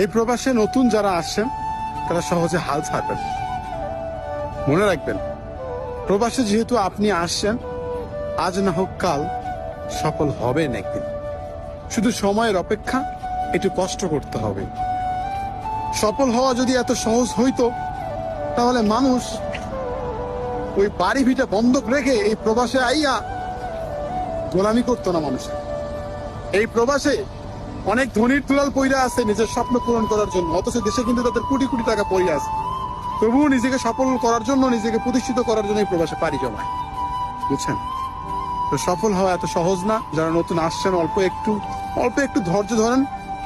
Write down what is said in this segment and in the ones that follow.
এই প্রবাসে নতুন যারা আসছেন তারা সহজে হাল ছাড়বেন। মনে রাখবেন, প্রবাসে যেহেতু আপনি আসছেন, আজ না হোক কাল সফল হবেন একদিন। শুধু সময়ের অপেক্ষা, একটু কষ্ট করতে হবে। সফল হওয়া যদি এত সহজ হইতো তাহলে মানুষ ওই বাড়ি ভিটা বন্ধক রেখে এই প্রবাসে আইয়া গোলামি করতো না। মানুষ এই প্রবাসে অনেক ধনীর তুলাল পইরা আছে নিজের স্বপ্ন পূরণ করার জন্য, অথচ দেশে কিন্তু তাদের কোটি কোটি টাকা পড়ে আছে, তবুও নিজেকে সফল করার জন্য, নিজেকে প্রতিষ্ঠিত করার জন্য এই প্রবাসে পাড়ি জমায়। বুঝছেন? তো সফল হওয়া এত সহজ না। যারা নতুন আসছেন, অল্প একটু ধৈর্য ধরেন,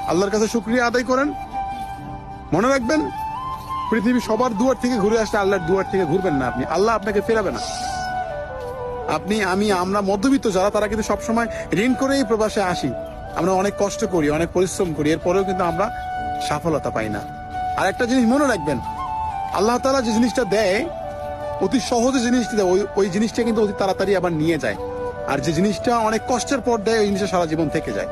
আল্লাহর কাছে শুকরিয়া আদায় করেন। মনে রাখবেন, পৃথিবী সবার দুয়ার থেকে ঘুরে আসলে আল্লাহর দুয়ার থেকে ঘুরবেন না আপনি, আল্লাহ আপনাকে ফেরাবে না। আপনি, আমি, আমরা মধ্যবিত্ত যারা, তারা কিন্তু সবসময় ঋণ করেই প্রবাসে আসি। আমরা অনেক কষ্ট করি, অনেক পরিশ্রম করি, এরপরেও কিন্তু আমরা সফলতা পাই না। আর একটা জিনিস মনে রাখবেন, আল্লাহ তাআলা যে জিনিসটা দেয়, অতি সহজে জিনিসটা দেয়, ওই জিনিসটা কিন্তু অতি তাড়াতাড়ি আবার নিয়ে যায়। আর যে জিনিসটা অনেক কষ্টের পর দেয়, ওই জিনিসটা সারা জীবন থেকে যায়।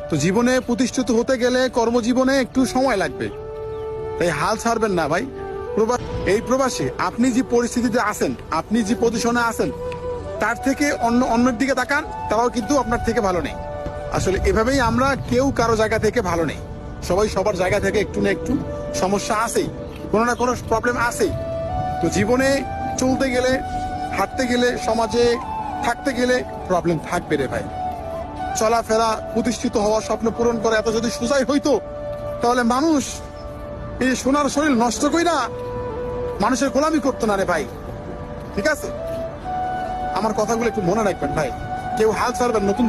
তো জীবনে প্রতিষ্ঠিত হতে গেলে কর্মজীবনে একটু সময় লাগবে, তাই হাল ছাড়বেন না ভাই। এই প্রবাসে আপনি যে পরিস্থিতিতে আছেন, আপনি যে পজিশনে আছেন, তার থেকে অন্যের দিকে তাকান, তারাও কিন্তু আপনার থেকে ভালো নেই। আসলে এভাবেই আমরা কেউ কারো জায়গা থেকে ভালো নেই। সবাই সবার জায়গা থেকে একটু না একটু সমস্যা আছেই, কোনো না কোনো প্রবলেম আছেই। তো জীবনে চলতে গেলে, হাঁটতে গেলে, সমাজে থাকতে গেলে প্রবলেম থাকবে রে ভাই। চলাফেরা, প্রতিষ্ঠিত হওয়া, স্বপ্ন পূরণ করা এত যদি সোজাই হইতো, তাহলে মানুষ এই সোনার শরীর নষ্ট কইরা মানুষের গোলামি করতো না রে ভাই। ঠিক আছে? আমার কথাগুলো একটু মনে রাখবেন ভাই। কেউ হাল ছাড়বেন, নতুন